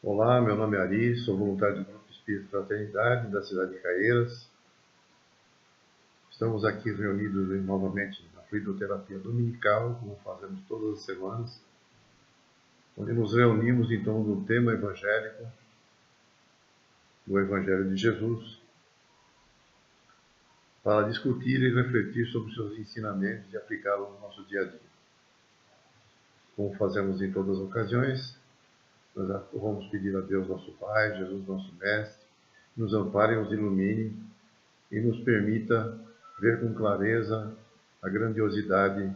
Olá, meu nome é Ari, sou voluntário do Grupo Espírita Fraternidade da cidade de Caieiras. Estamos aqui reunidos novamente na fluidoterapia dominical, como fazemos todas as semanas, onde nos reunimos em torno do tema evangélico, do Evangelho de Jesus, para discutir e refletir sobre seus ensinamentos e aplicá-los no nosso dia a dia. Como fazemos em todas as ocasiões, nós vamos pedir a Deus, nosso Pai, Jesus, nosso Mestre, nos ampare, nos ilumine e nos permita ver com clareza a grandiosidade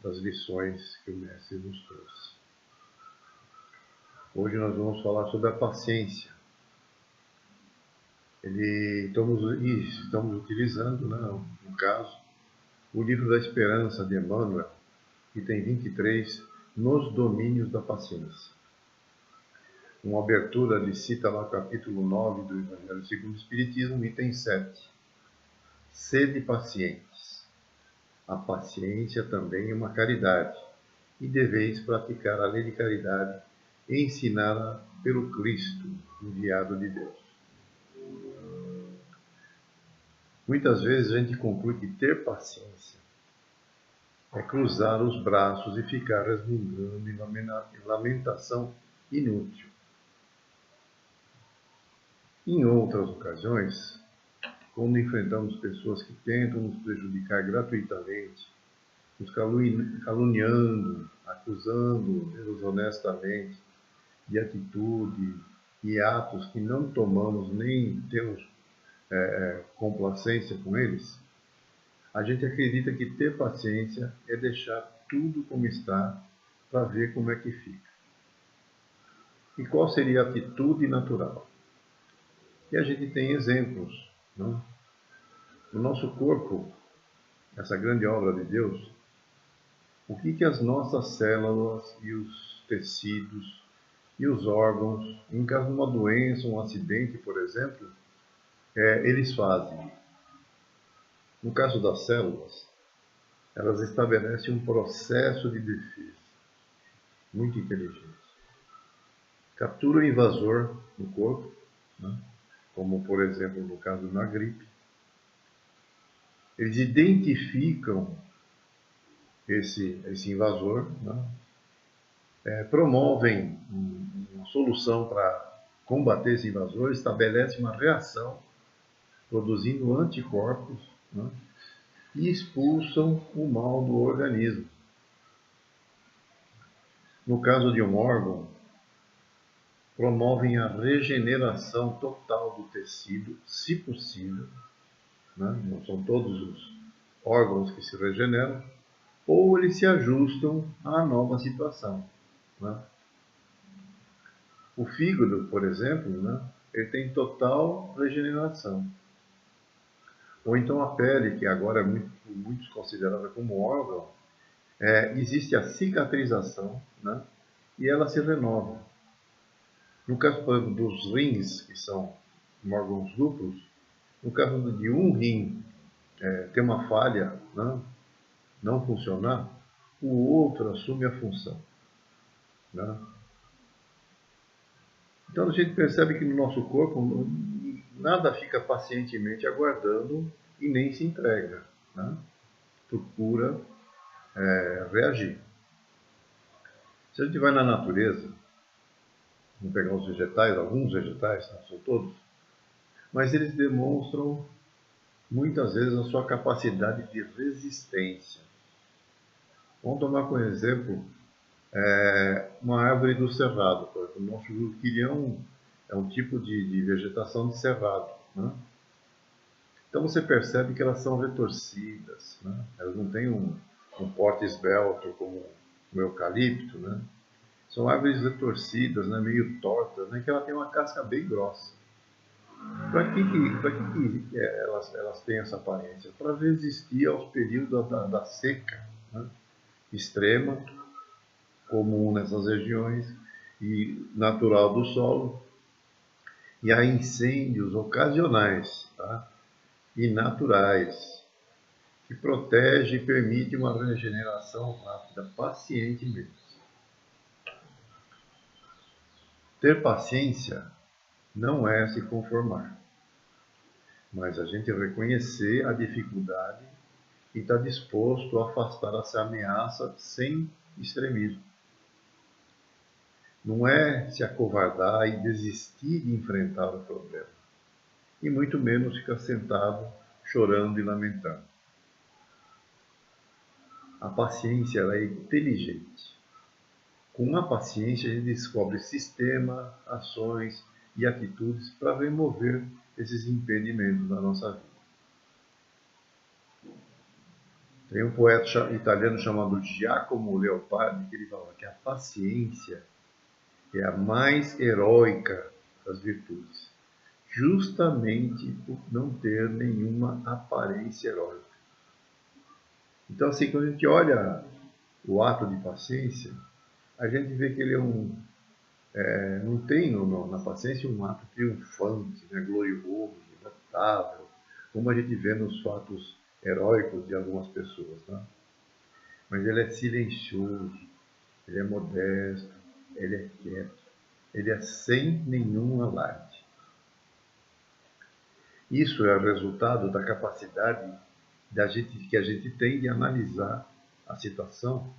das lições que o Mestre nos trouxe. Hoje nós vamos falar sobre a paciência. Estamos utilizando, no caso, o livro da Esperança de Emmanuel, item 23, Nos Domínios da Paciência. Uma abertura, ele cita lá o capítulo 9 do Evangelho segundo o Espiritismo, item 7. Sede pacientes. A paciência também é uma caridade, e deveis praticar a lei de caridade ensinada pelo Cristo, enviado de Deus. Muitas vezes a gente conclui que ter paciência é cruzar os braços e ficar resmungando em lamentação inútil. Em outras ocasiões, quando enfrentamos pessoas que tentam nos prejudicar gratuitamente, nos caluniando, acusando desonestamente de atitude e atos que não tomamos nem temos complacência com eles, a gente acredita que ter paciência é deixar tudo como está para ver como é que fica. E qual seria a atitude natural? E a gente tem exemplos, não? No nosso corpo, essa grande obra de Deus, o que as nossas células e os tecidos e os órgãos, em caso de uma doença, um acidente, por exemplo, eles fazem. No caso das células, elas estabelecem um processo de defesa muito inteligente. Captura o invasor no corpo, como por exemplo no caso da gripe. Eles identificam esse invasor, promovem uma solução para combater esse invasor, estabelecem uma reação, produzindo anticorpos, e expulsam o mal do organismo. No caso de um órgão, promovem a regeneração total do tecido, se possível. Não são todos os órgãos que se regeneram, ou eles se ajustam à nova situação. O fígado, por exemplo, ele tem total regeneração. Ou então a pele, que agora é muitos considerada como órgão, existe a cicatrização, e ela se renova. No caso, por exemplo, dos rins, que são órgãos duplos, no caso de um rim ter uma falha, não funcionar, o outro assume a função. Então a gente percebe que no nosso corpo nada fica pacientemente aguardando e nem se entrega. Procura reagir. Se a gente vai na natureza, vamos pegar os vegetais, alguns vegetais, não são todos, mas eles demonstram muitas vezes a sua capacidade de resistência. Vamos tomar como exemplo uma árvore do cerrado. Por exemplo, o nosso jurquilhão é um tipo de vegetação de cerrado. Então você percebe que elas são retorcidas. Elas não têm um porte esbelto como o eucalipto. São árvores retorcidas, meio tortas, que ela tem uma casca bem grossa. Para que elas têm essa aparência? Para resistir aos períodos da seca extrema, comum nessas regiões, e natural do solo, e a incêndios ocasionais e naturais, que protege e permite uma regeneração rápida, pacientemente. Ter paciência não é se conformar, mas a gente reconhecer a dificuldade e estar disposto a afastar essa ameaça sem extremismo. Não é se acovardar e desistir de enfrentar o problema, e muito menos ficar sentado chorando e lamentando. A paciência ela é inteligente. Com a paciência, a gente descobre sistema, ações e atitudes para remover esses impedimentos da nossa vida. Tem um poeta italiano chamado Giacomo Leopardi que ele fala que a paciência é a mais heróica das virtudes, justamente por não ter nenhuma aparência heróica. Então, assim, quando a gente olha o ato de paciência, a gente vê que ele não tem na paciência um ato triunfante, né, glorioso, notável, como a gente vê nos fatos heróicos de algumas pessoas. Né? Mas ele é silencioso, ele é modesto, ele é quieto, ele é sem nenhum alarde. Isso é o resultado da capacidade que a gente tem de analisar a situação,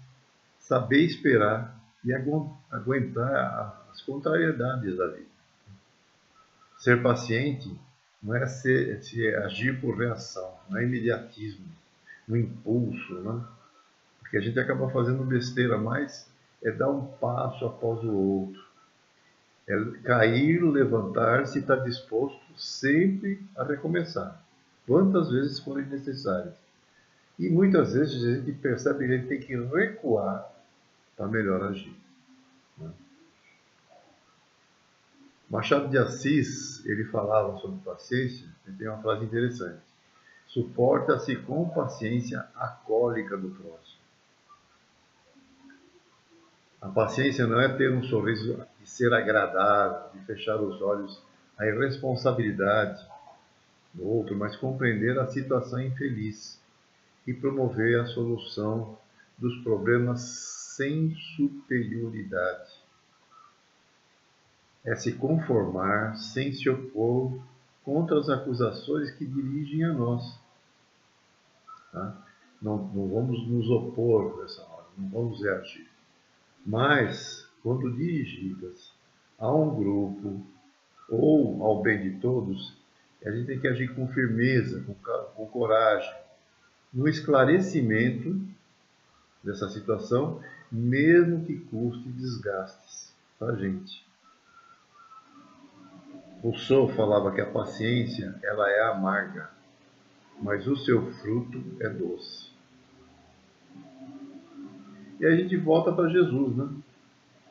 saber esperar e aguentar as contrariedades da vida. Ser paciente não é se agir por reação, não é imediatismo, no impulso, né? Porque a gente acaba fazendo besteira, mas é dar um passo após o outro. É cair, levantar-se e estar disposto sempre a recomeçar, quantas vezes forem necessárias. E muitas vezes a gente percebe que a gente tem que recuar para melhor agir. Né? Machado de Assis, ele falava sobre paciência, ele tem uma frase interessante. Suporta-se com paciência a cólica do próximo. A paciência não é ter um sorriso de ser agradável, de fechar os olhos à irresponsabilidade do outro, mas compreender a situação infeliz e promover a solução dos problemas sem superioridade. É se conformar sem se opor contra as acusações que dirigem a nós. Tá? Não vamos nos opor nessa hora, não vamos reagir. Mas, quando dirigidas a um grupo ou ao bem de todos, a gente tem que agir com firmeza, com coragem, no esclarecimento dessa situação, mesmo que custe desgastes para a gente. Rousseau falava que a paciência ela é amarga, mas o seu fruto é doce. E a gente volta para Jesus, né?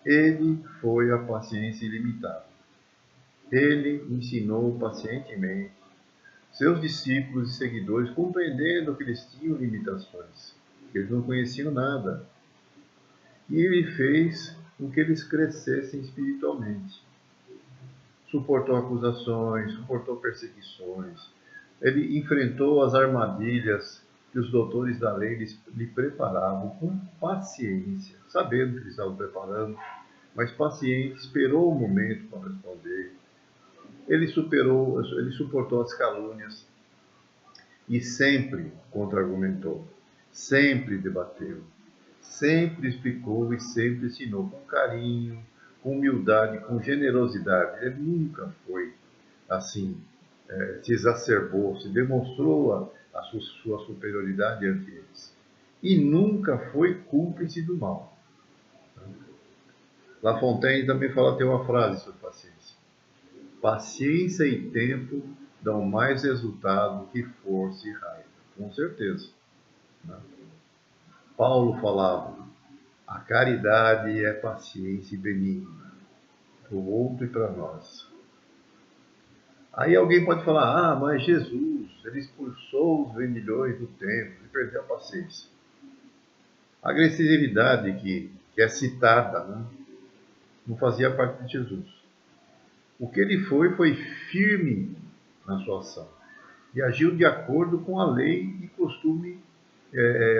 Ele foi a paciência ilimitada. Ele ensinou pacientemente seus discípulos e seguidores, compreendendo que eles tinham limitações, que eles não conheciam nada. E ele fez com que eles crescessem espiritualmente. Suportou acusações, suportou perseguições. Ele enfrentou as armadilhas que os doutores da lei lhe preparavam com paciência, sabendo que eles estavam preparando, mas paciente, esperou o momento para responder. Ele suportou as calúnias e sempre contra-argumentou, sempre debateu, sempre explicou e sempre ensinou com carinho, com humildade, com generosidade. Ele nunca foi assim, se exacerbou, se demonstrou a sua superioridade ante eles. E nunca foi cúmplice do mal. La Fontaine também tem uma frase sobre paciência. Paciência e tempo dão mais resultado que força e raiva. Com certeza. Né? Paulo falava, a caridade é paciência e benigna, para o outro e para nós. Aí alguém pode falar, mas Jesus, ele expulsou os vendilhões do templo e perdeu a paciência. A agressividade que é citada, né, não fazia parte de Jesus. O que ele foi firme na sua ação e agiu de acordo com a lei e costume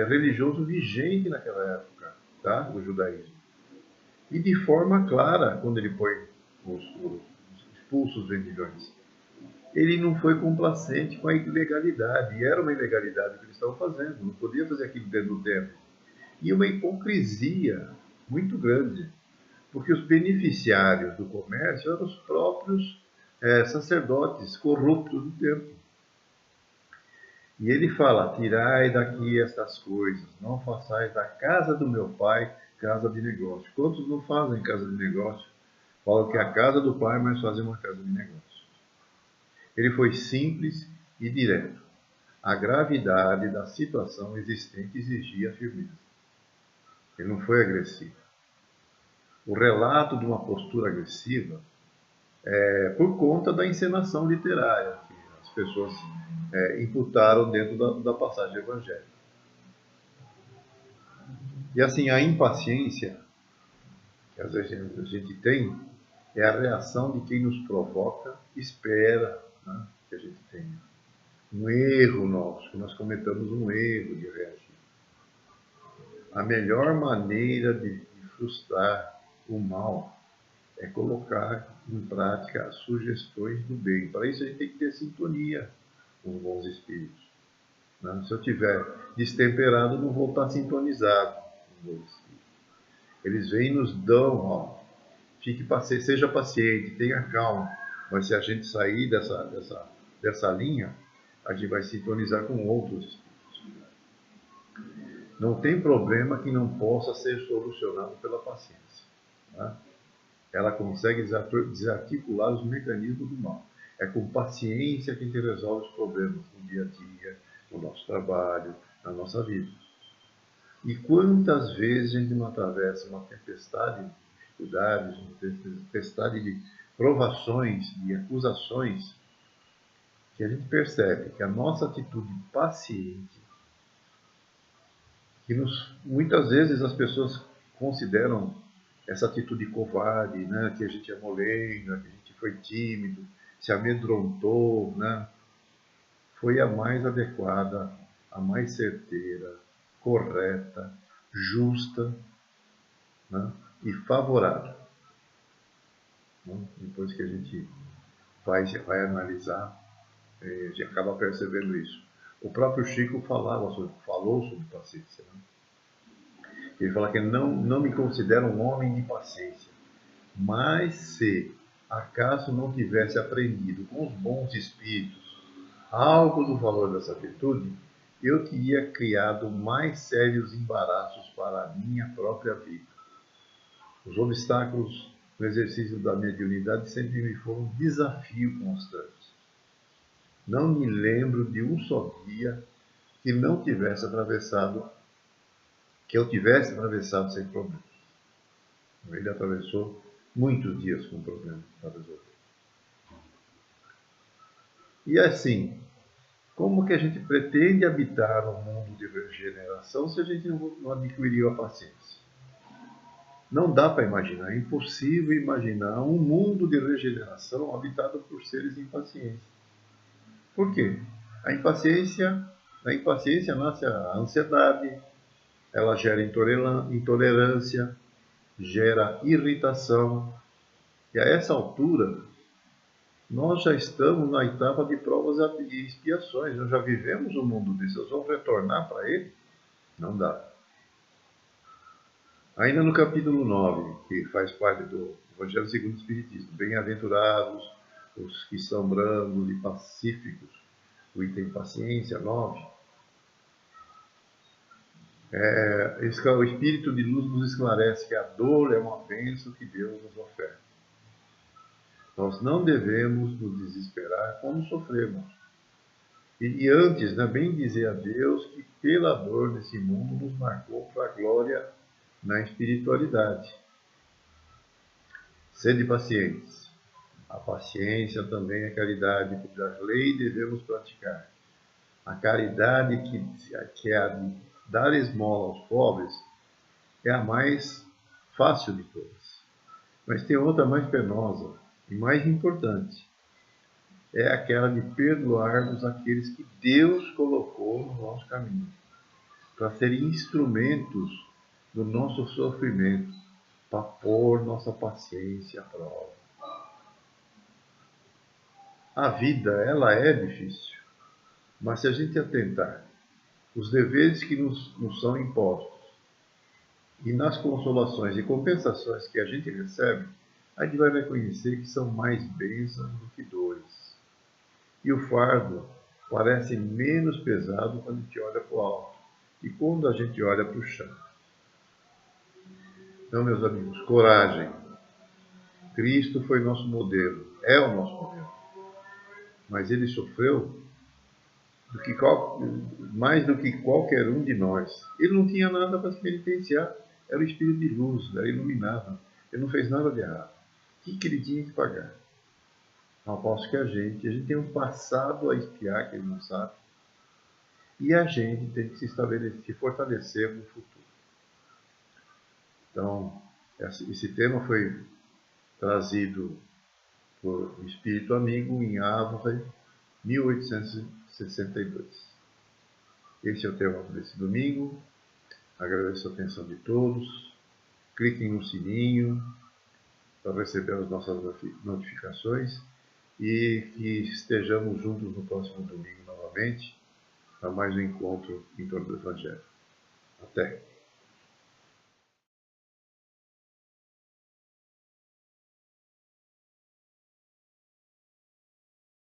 religioso vigente naquela época, tá? O judaísmo. E de forma clara, quando ele põe os expulsos vendilhões. Ele não foi complacente com a ilegalidade, e era uma ilegalidade que eles estavam fazendo, não podia fazer aquilo dentro do templo. E uma hipocrisia muito grande, porque os beneficiários do comércio eram os próprios sacerdotes corruptos do templo. E ele fala: tirai daqui estas coisas, não façais da casa do meu pai casa de negócio. Quantos não fazem casa de negócio? Falam que é a casa do pai, mas fazem uma casa de negócio. Ele foi simples e direto. A gravidade da situação existente exigia firmeza. Ele não foi agressivo. O relato de uma postura agressiva é por conta da encenação literária que as pessoas imputaram dentro da passagem evangélica. E assim, a impaciência que às vezes a gente tem é a reação de quem nos provoca, espera, né, que a gente tenha um erro nosso, que nós cometamos um erro de reagir. A melhor maneira de frustrar o mal é colocar em prática as sugestões do bem. Para isso a gente tem que ter sintonia com os bons espíritos. Né? Se eu estiver destemperado, não vou estar sintonizado com os bons espíritos. Eles vêm e nos dão, ó, seja paciente, tenha calma. Mas se a gente sair dessa linha, a gente vai sintonizar com outros espíritos. Não tem problema que não possa ser solucionado pela paciência. Tá? Ela consegue desarticular os mecanismos do mal. É com paciência que a gente resolve os problemas no dia a dia, no nosso trabalho, na nossa vida. E quantas vezes a gente não atravessa uma tempestade de dificuldades, uma tempestade de provações, de acusações, que a gente percebe que a nossa atitude paciente, que muitas vezes as pessoas consideram essa atitude covarde, né? Que a gente é molenga, que a gente foi tímido, se amedrontou, né? Foi a mais adequada, a mais certeira, correta, justa, né? E favorável. Né? Depois que a gente vai analisar, a gente acaba percebendo isso. O próprio Chico falou sobre paciência. Né? Ele fala que não me considero um homem de paciência, mas se acaso não tivesse aprendido com os bons espíritos algo do valor dessa virtude, eu teria criado mais sérios embaraços para a minha própria vida. Os obstáculos no exercício da mediunidade sempre me foram um desafio constante. Não me lembro de um só dia que eu tivesse atravessado sem problema. Ele atravessou muitos dias com problemas para resolver. E assim, como que a gente pretende habitar um mundo de regeneração se a gente não adquiriu a paciência? Não dá para imaginar, é impossível imaginar um mundo de regeneração habitado por seres impacientes. Por quê? Da impaciência nasce a ansiedade, ela gera intolerância, gera irritação. E a essa altura, nós já estamos na etapa de provas e expiações. Nós já vivemos um mundo desse. Nós vamos retornar para ele? Não dá. Ainda no capítulo 9, que faz parte do Evangelho segundo o Espiritismo, bem-aventurados os que são brandos e pacíficos, o item paciência 9, o Espírito de Luz nos esclarece que a dor é uma bênção que Deus nos oferta. Nós não devemos nos desesperar quando sofremos. E antes, bem dizer a Deus que pela dor desse mundo nos marcou para a glória na espiritualidade. Sede pacientes. A paciência também é caridade, cuja lei devemos praticar. A caridade que é a de dar esmola aos pobres é a mais fácil de todas. Mas tem outra mais penosa e mais importante. É aquela de perdoarmos aqueles que Deus colocou no nosso caminho, para serem instrumentos do nosso sofrimento, para pôr nossa paciência à prova. a vida, ela é difícil, mas se a gente atentar os deveres que nos são impostos e nas consolações e compensações que a gente recebe, a gente vai reconhecer que são mais bênçãos do que dores. E o fardo parece menos pesado quando a gente olha para o alto e quando a gente olha para o chão. Então, meus amigos, coragem. Cristo foi nosso modelo, é o nosso modelo. Mas ele sofreu mais do que qualquer um de nós. Ele não tinha nada para se penitenciar. Era o espírito de luz, era iluminado. Ele não fez nada de errado. O que ele tinha que pagar? Ao passo que a gente tem um passado a espiar que ele não sabe. E a gente tem que se estabelecer, se fortalecer no futuro. Então, esse tema foi trazido por um espírito amigo em Ávora, 1862. Esse é o tema desse domingo. Agradeço a atenção de todos. Cliquem no sininho para receber as nossas notificações e que estejamos juntos no próximo domingo novamente para mais um encontro em torno do Evangelho. Até!